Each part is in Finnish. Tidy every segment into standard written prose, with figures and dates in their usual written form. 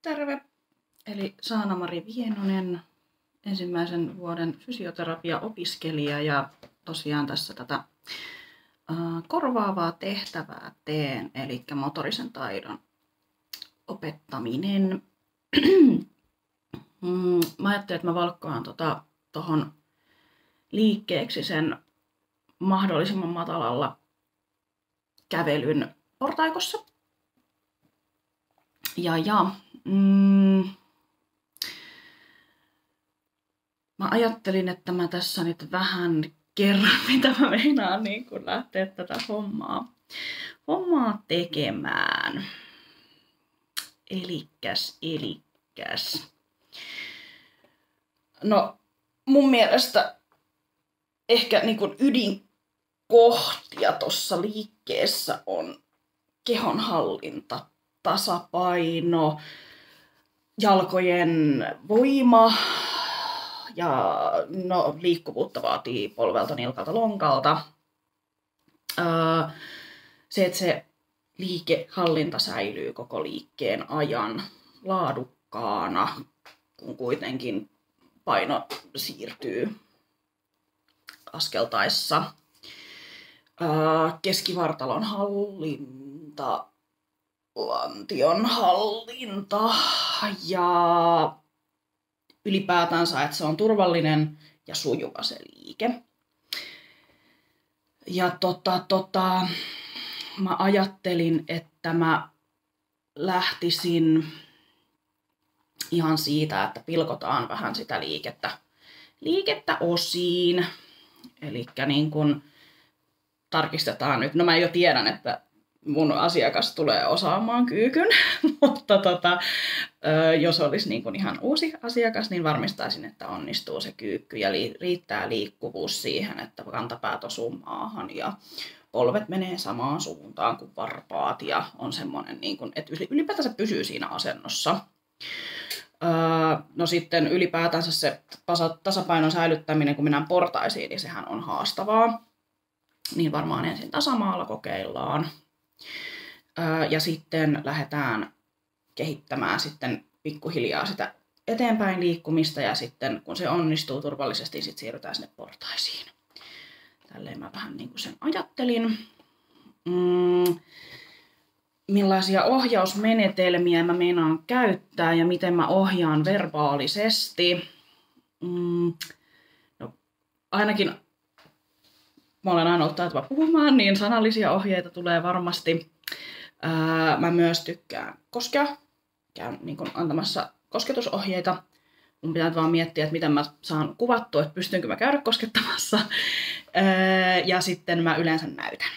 Terve! Eli Saana-Mari Vienonen, ensimmäisen vuoden fysioterapia-opiskelija ja tosiaan tässä tätä korvaavaa tehtävää teen, eli motorisen taidon opettaminen. Mä ajattelin, että mä valkkaan tohon liikkeeksi sen mahdollisimman matalalla kävelyn portaikossa. Mä ajattelin, että mä tässä nyt vähän kerron, mitä mä meinaan niin kun lähteä tätä hommaa tekemään. Elikkäs. No, mun mielestä ehkä niin kun ydinkohtia tuossa liikkeessä on kehonhallinta, tasapaino, jalkojen voima ja liikkuvuutta vaatii polvelta, nilkalta, lonkalta. Se, että se liikehallinta säilyy koko liikkeen ajan laadukkaana, kun kuitenkin paino siirtyy askeltaessa. Keskivartalon hallinta, lantion hallinta ja ylipäätänsä, että se on turvallinen ja sujuva se liike. Ja mä ajattelin, että mä lähtisin ihan siitä, että pilkotaan vähän sitä liikettä osiin. Elikkä niin kun tarkistetaan nyt, no mä jo tiedän, että mun asiakas tulee osaamaan kyykyn, mutta jos olisi niin kuin ihan uusi asiakas, niin varmistaisin, että onnistuu se kyykky ja riittää liikkuvuus siihen, että kantapäät osuu maahan ja polvet menee samaan suuntaan kuin varpaat ja on semmoinen, niin kuin, että ylipäätään se pysyy siinä asennossa. No sitten ylipäätänsä se tasapainon säilyttäminen, kun mennään portaisiin, niin sehän on haastavaa. Niin varmaan ensin tasamaalla kokeillaan. Ja sitten lähdetään kehittämään sitten pikkuhiljaa sitä eteenpäin liikkumista ja sitten kun se onnistuu turvallisesti, niin sitten siirrytään sinne portaisiin. Tälleen mä vähän niin kuin sen ajattelin. Millaisia ohjausmenetelmiä mä meinaan käyttää ja miten mä ohjaan verbaalisesti. No, ainakin mä olen aina ollut taitava puhumaan, niin sanallisia ohjeita tulee varmasti. Mä myös tykkään koskea. Käyn niin kun antamassa kosketusohjeita. Mun pitää vaan miettiä, että miten mä saan kuvattua, että pystynkö mä käydä koskettamassa. Ja sitten mä yleensä näytän.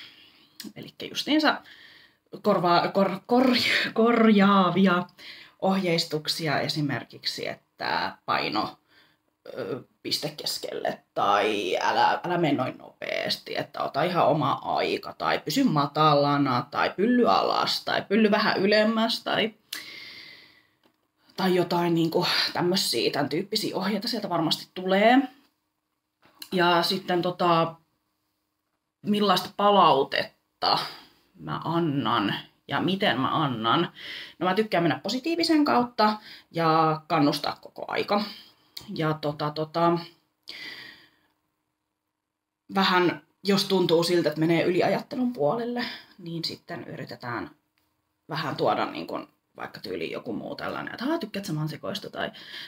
Eli justiinsa korjaavia ohjeistuksia esimerkiksi, että paino piste keskelle tai älä mene noin nopeasti, että ota ihan oma aika tai pysy matalana tai pylly alas tai pylly vähän ylemmäs tai jotain niin kuin tämmöisiä, tämän tyyppisiä ohjeita sieltä varmasti tulee. Ja sitten millaista palautetta mä annan ja miten mä annan. No mä tykkään mennä positiivisen kautta ja kannustaa koko aika. Ja vähän, jos tuntuu siltä, että menee yliajattelun puolelle, niin sitten yritetään vähän tuoda niin kun, vaikka tyyliin joku muu tällainen, että tykkäät sä mansikoista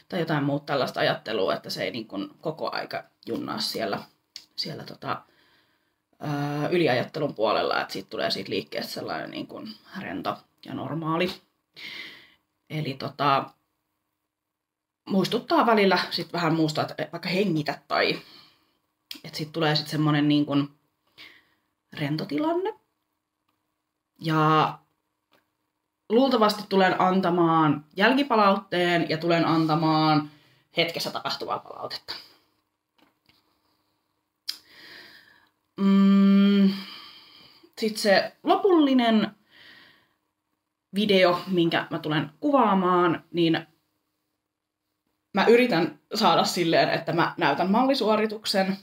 tai jotain muuta tällaista ajattelua, että se ei niin kun koko aika junnaa siellä yliajattelun puolella, että siitä tulee siitä liikkeestä sellainen niin kun rento ja normaali. Eli muistuttaa välillä sit vähän muusta, että vaikka hengitä tai että sit tulee sit semmonen niin kuin rentotilanne. Ja luultavasti tulen antamaan jälkipalautteen ja tulen antamaan hetkessä tapahtuvaa palautetta. Sitten se lopullinen video, minkä mä tulen kuvaamaan, niin mä yritän saada silleen, että mä näytän mallisuorituksen.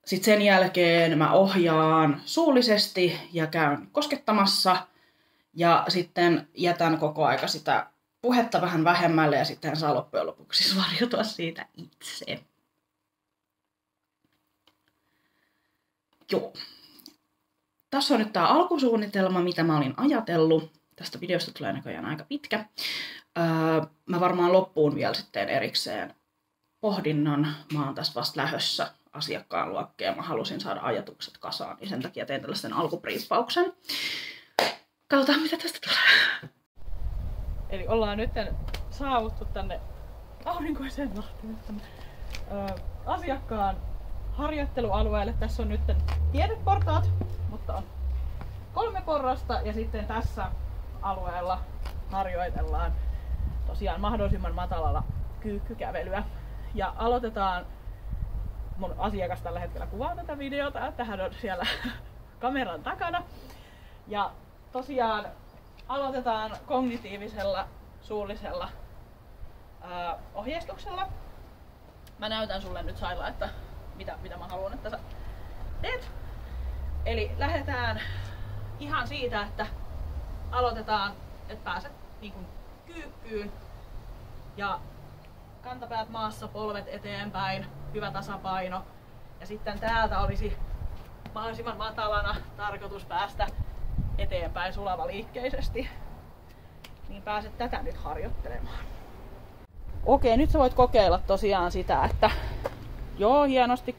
Sitten sen jälkeen mä ohjaan suullisesti ja käyn koskettamassa. Ja sitten jätän koko aika sitä puhetta vähän vähemmälle ja sitten hän saa loppujen lopuksi suoriutua siitä itse. Joo. Tässä on nyt tää alkusuunnitelma, mitä mä olin ajatellut. Tästä videosta tulee näköjään aika pitkä. Mä varmaan loppuun vielä sitten erikseen pohdinnan. Mä oon tässä vasta lähdössä asiakkaan luokkeen. Mä halusin saada ajatukset kasaan, niin sen takia tein tällaisen alkupriippauksen. Katsotaan, mitä tästä tulee. Eli ollaan nyt saavuttu tänne aurinkoiseen lahteen asiakkaan harjoittelualueelle. Tässä on nyt tiedeportaat, mutta on 3 porrasta ja sitten tässä alueella harjoitellaan tosiaan mahdollisimman matalalla kyykkykävelyä. Ja aloitetaan, mun asiakas tällä hetkellä kuvaa tätä videota, että hän on siellä kameran takana. Ja tosiaan aloitetaan kognitiivisella suullisella ohjeistuksella. Mä näytän sulle nyt Saila, että mitä mä haluan, että sä teet. Eli lähdetään ihan siitä, että aloitetaan, että pääset niin kuin kyykkyyn ja kantapäät maassa, polvet eteenpäin, hyvä tasapaino. Ja sitten täältä olisi mahdollisimman matalana tarkoitus päästä eteenpäin sulavaliikkeisesti. Niin pääset tätä nyt harjoittelemaan. Okei, nyt sä voit kokeilla tosiaan sitä, että joo, hienosti.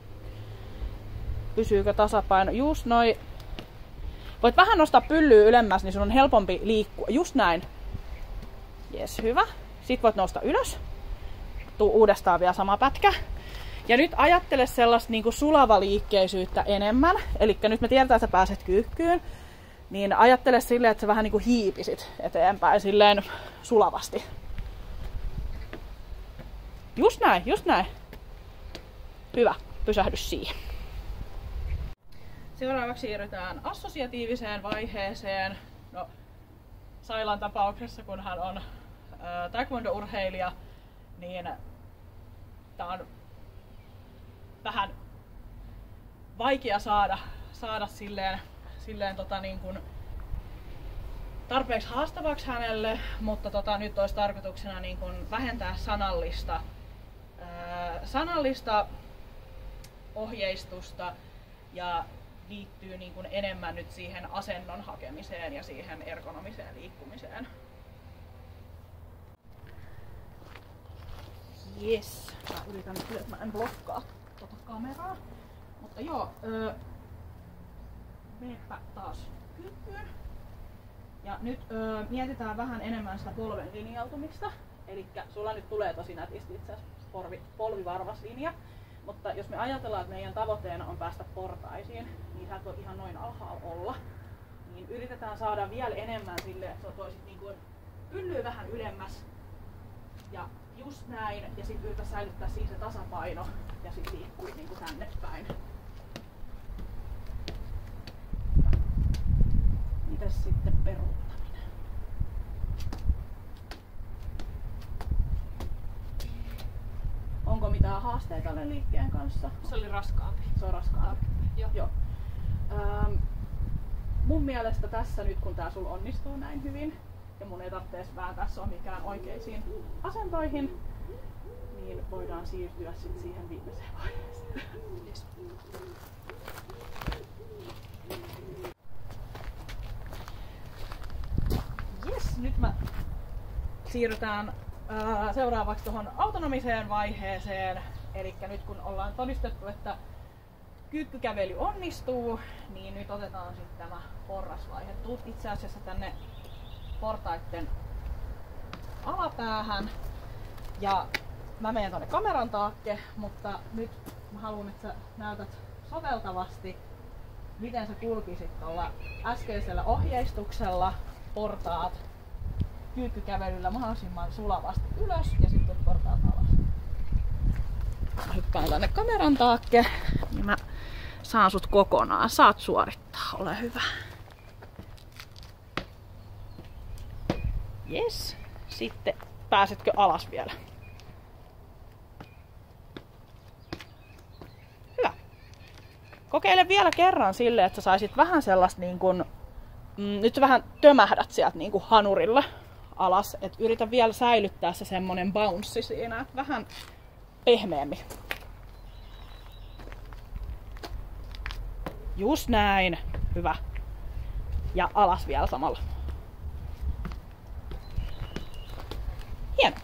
Pysyykö tasapaino? Just noin. Voit vähän nostaa pyllyä ylemmäs, niin sun on helpompi liikkua. Just näin. Jes, hyvä. Sitten voit nousta ylös. Tuu uudestaan vielä sama pätkä. Ja nyt ajattele sellaista niin kuin sulavaliikkeisyyttä enemmän. Eli nyt me tiedetään, että sä pääset kyykkyyn. Niin ajattele silleen, että sä vähän niin kuin hiipisit eteenpäin silleen sulavasti. Just näin, just näin. Hyvä, pysähdy siihen. Seuraavaksi siirrytään assosiatiiviseen vaiheeseen. No, Sailan tapauksessa, kun hän on taekwondo-urheilija, niin tää on vähän vaikea saada silleen niin kuin tarpeeksi haastavaksi hänelle, mutta nyt olisi tarkoituksena niin kuin vähentää sanallista ohjeistusta ja liittyy niin kuin enemmän nyt siihen asennon hakemiseen ja siihen ergonomiseen liikkumiseen. Yes. Mä yritän nyt, että mä en blokkaa tuota kameraa. Mutta joo, meepä taas kyykkyyn. Ja nyt mietitään vähän enemmän sitä polven linjautumista. Elikkä sulla nyt tulee tosi nätisti itse asiassa polvivarvaslinja. Mutta jos me ajatellaan, että meidän tavoitteena on päästä portaisiin, niin sä et voi ihan noin alhaalla olla. Niin yritetään saada vielä enemmän silleen, että sä toisit niin kuin pyllyä vähän ylemmäs. Ja just näin. Ja sit yritä säilyttää siinä se tasapaino. Ja sit liikkuu niin kuin tänne päin. Mitäs sitten peruuttaminen? Onko mitään haasteita tälle liikkeen kanssa? Se oli raskaampi. Se on raskaampi. Joo. Mun mielestä tässä nyt, kun tää sulla onnistuu näin hyvin, ja mun ei tarvitse vääntää se on mikään oikeisiin asentoihin, niin voidaan siirtyä sit siihen viimeiseen vaiheeseen. Yes. Yes, nyt mä siirrytään seuraavaksi tuohon autonomiseen vaiheeseen. Eli nyt kun ollaan todistettu, että kyykkykävely onnistuu, niin nyt otetaan sitten tämä porrasvaihe. Tuut itse asiassa tänne portaiden alapäähän ja mä menen tonne kameran taakke, mutta nyt mä haluan, että sä näytät soveltavasti, miten sä kulkisit tuolla äskeisellä ohjeistuksella portaat kyykkykävelyllä mahdollisimman sulavasti ylös ja sitten portaat alas. Mä hyppään tänne kameran taakke, niin mä saan sut kokonaan. Saat suorittaa, ole hyvä. Yes. Sitten pääsetkö alas vielä? Hyvä. Kokeile vielä kerran sille, että saisit vähän sellaista niin kuin, nyt sä vähän tömähdät sieltä niin kuin hanurilla alas. Et yritä vielä säilyttää se semmonen bounce siinä, että vähän pehmeämmin. Just näin. Hyvä. Ja alas vielä samalla. Hieno.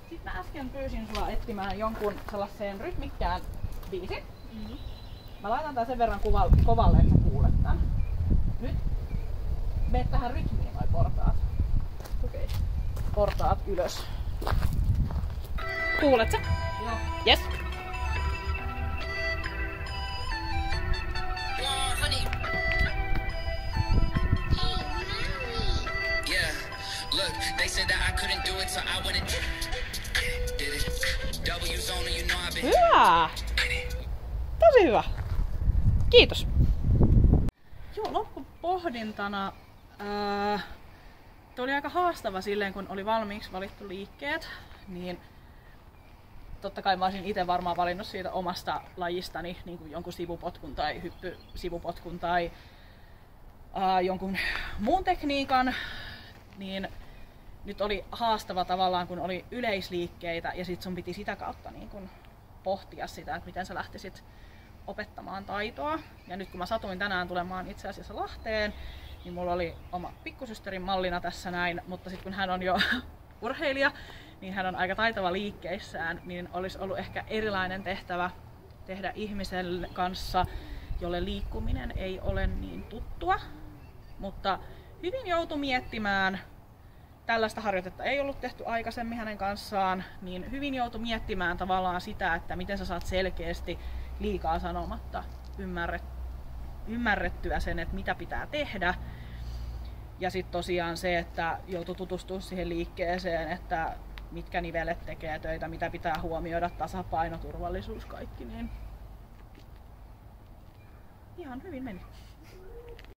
Sitten mä äsken pyysin sua etsimään jonkun sellaiseen rytmikkään biisin. Mä laitan tän sen verran kovalle, että sä kuulet tän. Nyt meet tähän rytmiin noi portaat. Okei. Portaat ylös. Kuulet sä? Joo. Yes. Look, they said that I couldn't do it, so I went and did it. W's on and you know I've been. Hyvä! Tosi hyvä. Kiitos. Joo, loppupohdintana oli aika haastava silleen, kun oli valmiiksi valittu liikkeet, niin totta kai mä olisin itse varmaan valinnut siitä omasta lajistani niin kuin jonkun sivupotkun tai hyppysivupotkun tai jonkun muun tekniikan, niin nyt oli haastava tavallaan, kun oli yleisliikkeitä ja sit sun piti sitä kautta niin kun pohtia sitä, että miten sä lähtisit opettamaan taitoa. Ja nyt kun mä satuin tänään tulemaan itse asiassa Lahteen, niin mulla oli oma pikkusysterin mallina tässä näin, mutta sitten kun hän on jo urheilija, niin hän on aika taitava liikkeissään, niin olisi ollut ehkä erilainen tehtävä tehdä ihmisen kanssa, jolle liikkuminen ei ole niin tuttua, mutta hyvin joutui miettimään, tällaista harjoitetta ei ollut tehty aikaisemmin hänen kanssaan, niin hyvin joutui miettimään tavallaan sitä, että miten sä saat selkeästi liikaa sanomatta ymmärrettyä sen, että mitä pitää tehdä. Ja sitten tosiaan se, että joutui tutustumaan siihen liikkeeseen, että mitkä nivelet tekee töitä, mitä pitää huomioida, tasapaino, turvallisuus, kaikki, niin ihan hyvin meni.